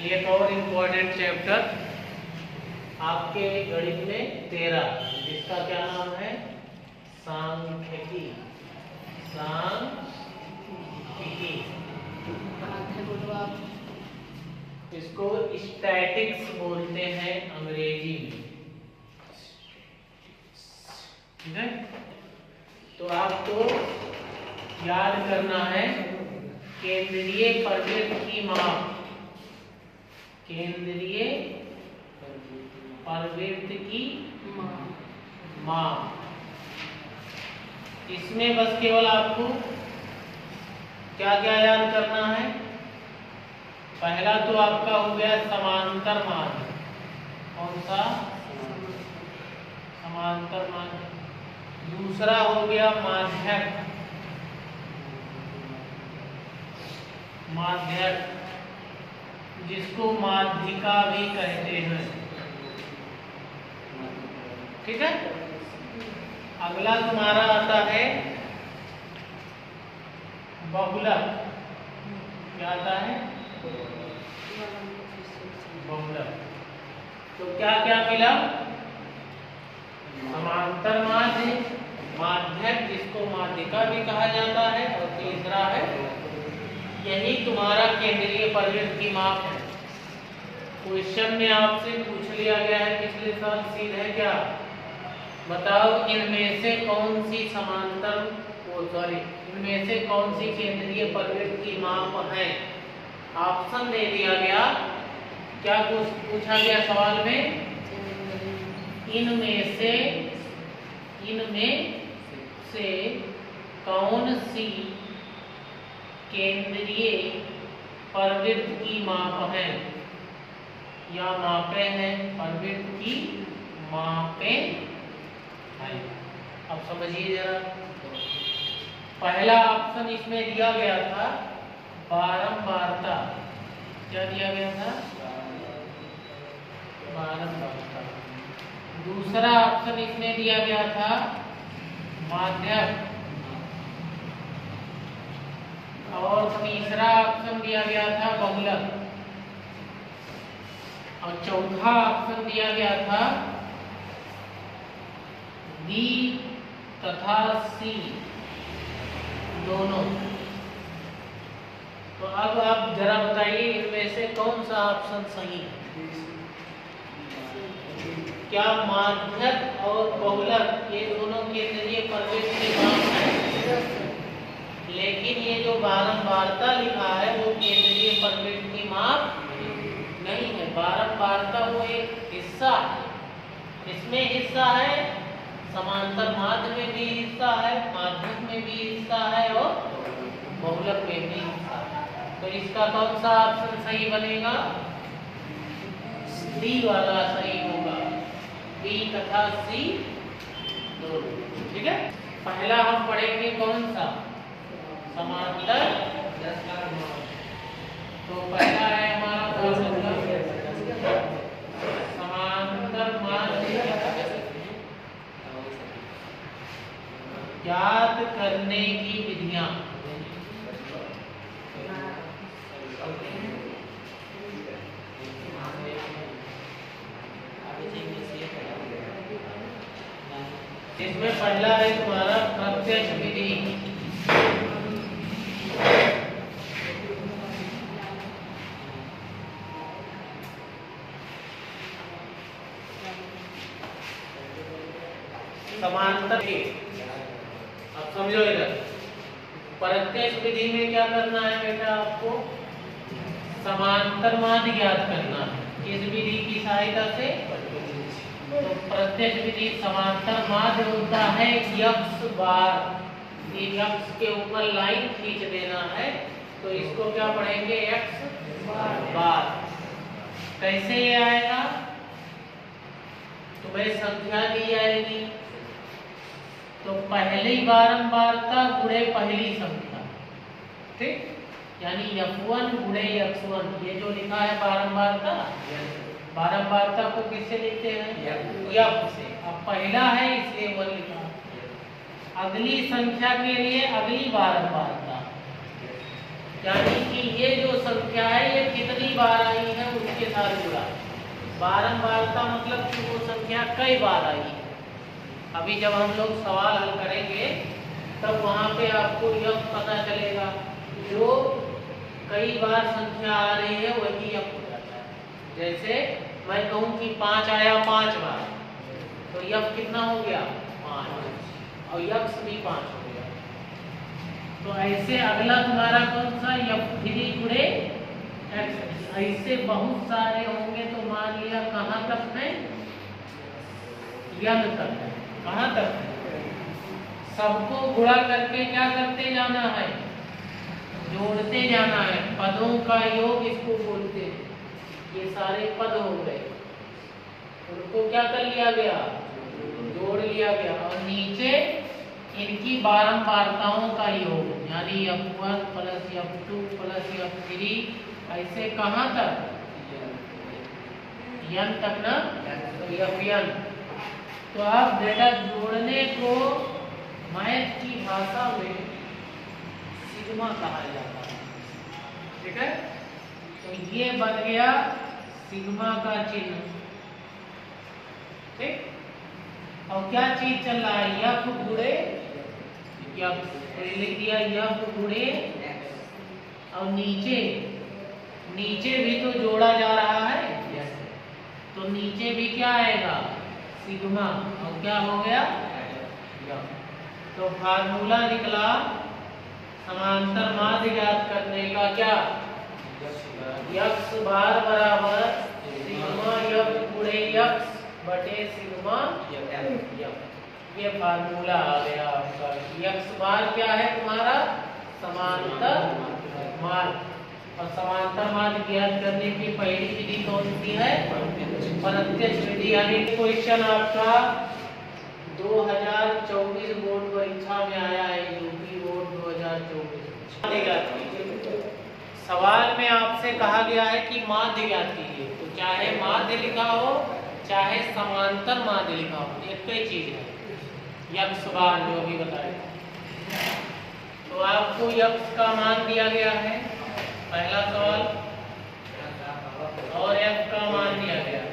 एक और important chapter आपके गणित में 13, जिसका क्या नाम है? सांख्यिकी। सांख्यिकी इसको स्टैटिक्स बोलते हैं अंग्रेजी में, ठीक है। तो आपको याद करना है केंद्रीय प्रवृत्त की माप, केंद्रीय प्रवृत्त की माप। इसमें बस केवल आपको क्या क्या याद करना है? पहला तो आपका हो गया समांतर माध्य। कौन सा? समांतर माध्य। दूसरा हो गया माध्यक, माध्यक जिसको माध्यिका भी कहते हैं, ठीक है। अगला तुम्हारा आता है बहुलक। क्या आता है? बहुलक। तो क्या क्या मिला? समांतर माध्य, माध्यक जिसको माध्यिका भी कहा जाता है, और तीसरा है यही तुम्हारा केंद्रीय प्रवृत्त की माप है। क्वेश्चन में आपसे पूछ लिया गया है पिछले साल, सीधे क्या बताओ, इनमें से कौन सी समांतर इनमें से कौन सी केंद्रीय प्रवृत्त की माप है? ऑप्शन दे दिया गया। क्या पूछा गया सवाल में? इनमें से कौन सी केंद्रीय प्रवृत्त की माप है या मापें हैं? प्रवृत्त की मापें हैं। अब समझिए जरा, पहला ऑप्शन इसमें दिया गया था बारंबारता। क्या दिया गया था? बारंबारता। दूसरा ऑप्शन इसमें दिया गया था माध्यक, और तीसरा ऑप्शन दिया गया था बहुलक, और चौथा ऑप्शन दिया गया था बी तथा सी दोनों। तो अब आप जरा बताइए इनमें से कौन सा ऑप्शन सही है? क्या माध्यक और बहुलक ये दोनों केंद्रीय प्रवृत्त की माप है? लेकिन ये जो बारंबारता लिखा है वो केंद्रीय प्रवृत्त की माप नहीं है। बारंबारता वो एक हिस्सा है, इसमें हिस्सा है, समांतर माध्य में भी हिस्सा है, माध्यक में भी हिस्सा है, और बहुलक में भी हिस्सा है। तो इसका कौन सा ऑप्शन सही बनेगा? डी वाला सही होगा, बी तथा सी दोनों, ठीक है। पहला हम पढ़ेंगे कौन सा? समांतर। तो पहला है हमारा समांतर माध्य याद करने की विधियां। इसमें पहला है तुम्हारा प्रत्यक्ष विधि। समांतर, अब समझो इधर, प्रत्यक्ष विधि में क्या करना है बेटा? आपको समांतर माध्य ज्ञात करना है। इस विधि की सहायता से तो प्रत्यक्ष विधि समांतर माध्य होता है x बार। x के ऊपर लाइन खींच देना है, तो इसको क्या पढ़ेंगे? x बार। कैसे ये आएगा? तुम्हें संख्या दी जाएगी, तो पहली बारंबारता गुणे पहली संख्या, ठीक। यानी f1 गुणे x1, ये जो लिखा है बारंबारता, बारंबारता को किससे लिखते हैं? f से। अब पहला है इसलिए 1 लिखा। अगली संख्या के लिए अगली बारंबारता, यानी कि ये जो संख्या है ये कितनी बार आई है उसके साथ जुड़ा। बारंबारता मतलब कि वो संख्या कई बार आई है। अभी जब हम लोग सवाल हल करेंगे तब वहाँ पे आपको यह पता चलेगा, जो कई बार संख्या आ रही है वही यह हो जाता है। जैसे मैं कहूँ कि 5 आया 5 बार, तो यह कितना हो गया 5, और यक्स भी 5 हो गया। तो ऐसे अगला तुम्हारा कौन सा, f3 गुणे x। ऐसे बहुत सारे होंगे, तो मान लिया कहाँ तक है, यन तक है। कहाँ तक है? सबको गुणा करके क्या करते जाना है, जोड़ते जाना है। पदों का योग इसको बोलते हैं। ये सारे पद हो गए, उनको क्या कर लिया गया, जोड़ लिया गया। और नीचे इनकी बारंबारताओं का योग, यानी f1 plus f2 plus f3, ऐसे कहाँ तक, यन तक ना, तो fn। तो आप बेटा जोड़ने को मैथ की भाषा में सिग्मा कहा जाता है, ठीक है। तो ये बन गया सिग्मा का चिन्ह, ठीक। और क्या चीज चल रहा है, यफ गुणे यफ, लिख दिया यफ गुणे, और नीचे नीचे भी तो जोड़ा जा रहा है, तो नीचे भी क्या आएगा, सिग्मा। और क्या हो गया यफ। तो फार्मूला निकला समांतर माध्य ज्ञात करने का, क्या, यक्स बार बराबर सिग्मा यफ गुणे यक्स बटे सिग्मा यफ। ये फार्मूला आ गया आपका। यक्स बार क्या है तुम्हारा, समांतर माध्य। और समांतर माध्य ज्ञात करने की पहली विधि कौन सी है, प्रत्यक्ष विधि। यानी क्वेश्चन आपका 2024 बोर्ड परीक्षा में आया है, यूपी बोर्ड 2024। सवाल में आपसे कहा गया है कि माध्य ज्ञात कीजिए, तो चाहे माध्य लिखा हो चाहे समांतर माध्य लिखा हो, एक ही चीज है, यक्स बार जो अभी बताया। तो आपको यक्स का मान दिया गया है पहला सवाल, और एफ का मान दिया गया।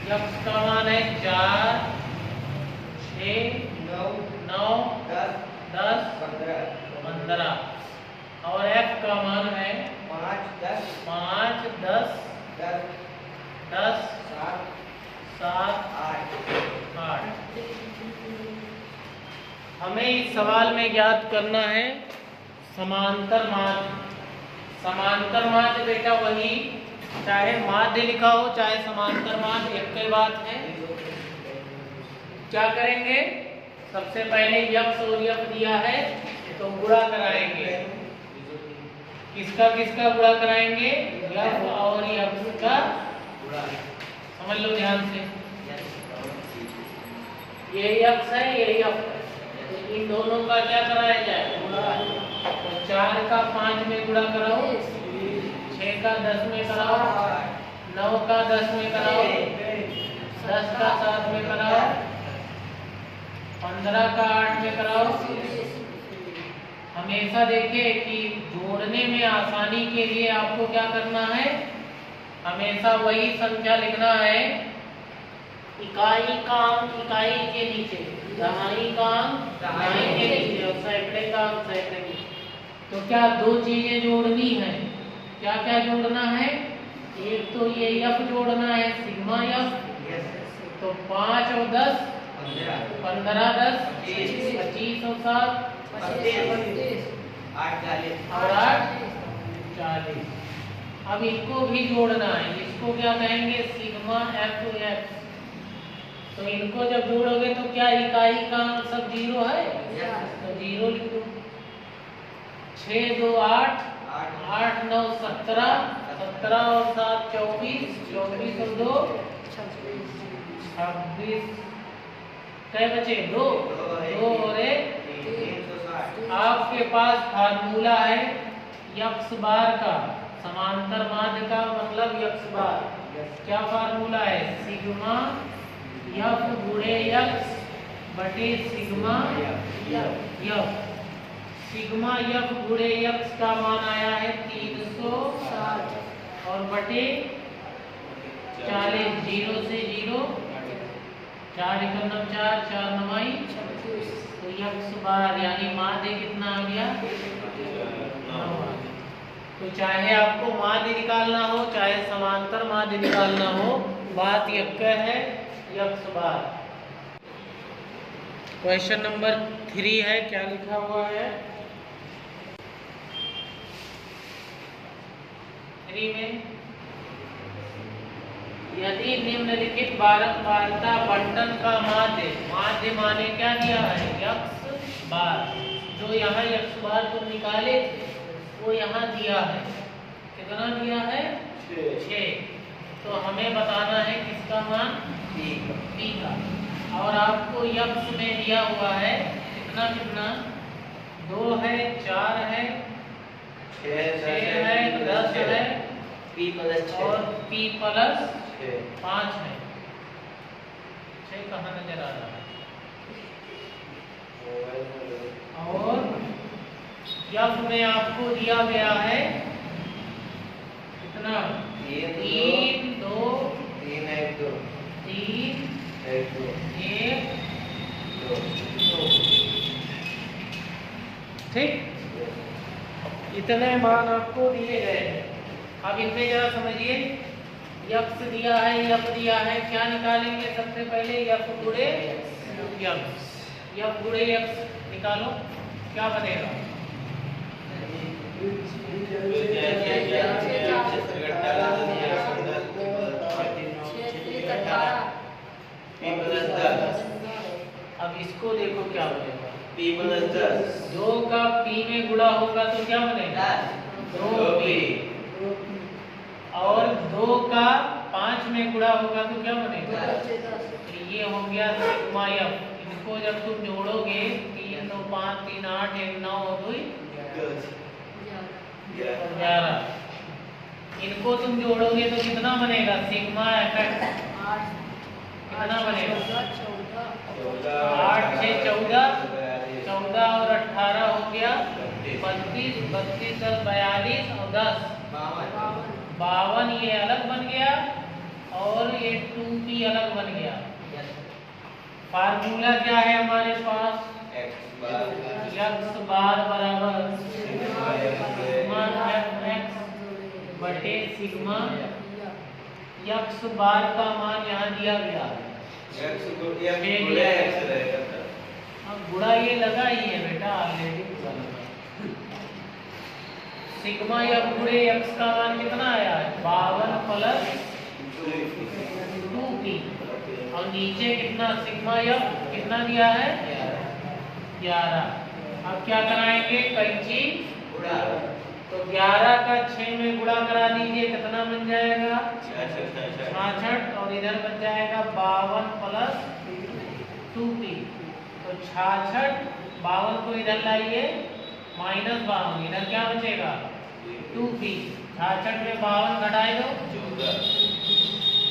यक्स का मान है 4, 6, 9, 10, 15, और एफ का मान है 5, 10, 7, 8। हमें इस सवाल में ज्ञात करना है समांतर माध्य। समांतर माध्य बेटा वही, चाहे माध्य लिखा हो चाहे समांतर माध्य, एक ही बात है। क्या करेंगे, सबसे पहले यक्स और यफ दिया है तो गुणा कराएंगे। किसका किसका गुणा कराएंगे, यफ और यफ का। समझ लो ध्यान से, ये यक्स है ये यफ है, तो इन दोनों का क्या कराया जाए, गुणा। तो 4 का 5 में गुणा कराओ, 6 का 10 में कराओ, 9 का 10 में कराओ, 10 का 7 में कराओ, 15 का 8 में कराओ। हमेशा देखिए कि जोड़ने में आसानी के लिए आपको क्या करना है, हमेशा वही संख्या लिखना है। इकाई का अंक इकाई के नीचे, दहाई का अंक दहाई के नीचे, और सैकड़े का अंक सैकड़े के नीचे। तो क्या दो चीजें जोड़नी है, क्या क्या जोड़ना है, एक तो ये यफ जोड़ना है, सिग्मा यफ। तो 5 और 10 15, 10 25 और 7 और 8 40। अब इनको भी जोड़ना है, इसको क्या कहेंगे, सिग्मा एफ एक्स। तो इनको जब जोड़ोगे तो क्या इकाई का अंक सब 0 है, तो 0 लिख दो। 6 2 8, 8 9 17, 17 और 7 24, 24 और 2 26। कै बचे, 2 और 1। आपके पास फार्मूला है यक्स बार का, समांतर माध्य का मतलब यक्स बार। क्या फार्मूला है, सिग्मा यफ गुणे यक्स बटे सिग्मा यफ। सिग्मा यफ गुणे यक्स का मान आया है 360 और बटे 40, 0 से 0, 4 एकम 4, 4 9 तो यक्स बार यानी माध्य कितना आ गया 9। तो चाहे आपको माध्य निकालना हो चाहे समांतर माध्य निकालना हो, बात यह है यक्स बार। क्वेश्चन नंबर 3 है, क्या लिखा हुआ है 3 में, यदि निम्नलिखित बारंबारता बंटन का माध्य, माध्य माने क्या दिया है यक्स बार, जो यहाँ यक्स बार तुम निकाले वो यहाँ दिया है, कितना दिया है 6। तो हमें बताना है किसका मान p का, और आपको यक्स में दिया हुआ है कितना कितना 2 है, 4 है, 6 है, 10 है और p प्लस 5 है। 6 कहाँ नजर आ रहा है, और यफ में आपको दिया गया है कितना 3 2 3 1 2 3 1 2 ठीक, इतने मान आपको दिए गए हैं। अब इनमें जरा समझिए, यक्स दिया है, यफ दिया है, क्या निकालेंगे सबसे पहले यफ गुणे यक्स, यफ गुणे यक्स निकालो, क्या बनेगा अब इसको देखो क्या बनेगा p प्लस 10, 2 का p में गुणा होगा तो क्या बनेगा 2p, और 2 का 5 में गुणा होगा तो क्या बनेगा, तो ये हो गया सिग्मा यफ। इनको जब तुम जोड़ोगे 3 2 5 3 8 1 9 और 2 11, इनको तुम जोड़ोगे तो कितना बनेगा सिग्मा एफ कितना बनेगा 8 6 14, 14 और 18 हो गया 32, 32 10 42 और 10 52, ये अलग बन गया और ये 2p अलग बन गया। फार्मूला क्या है हमारे पास, यक्स बार बराबर सिग्मा एफ बटे सिग्मा, यक्स बार का मान यहाँ दिया गया अब गुणा ये लगा ही है बेटा ऑलरेडी, सिग्मा यफ गुणे यक्स का मान कितना आया है 52 प्लस 2p, और नीचे कितना सिग्मा यफ कितना दिया है 11। अब क्या कराएंगे कैंची, तो 11 का 6 में गुणा करा दीजिए, कितना बन जाएगा 66, और इधर बन जाएगा 52 प्लस 2p, तो 66, 52 को इधर लाइए माइनस 52, इधर क्या बचेगा 2p, 66 में 52 घटाए दो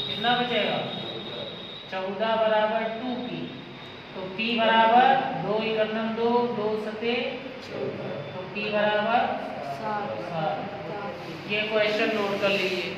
कितना बचेगा 14 बराबर 2p, तो p बराबर 2 × 2 2 सते, तो p बराबर 7। ये क्वेश्चन नोट कर लीजिए।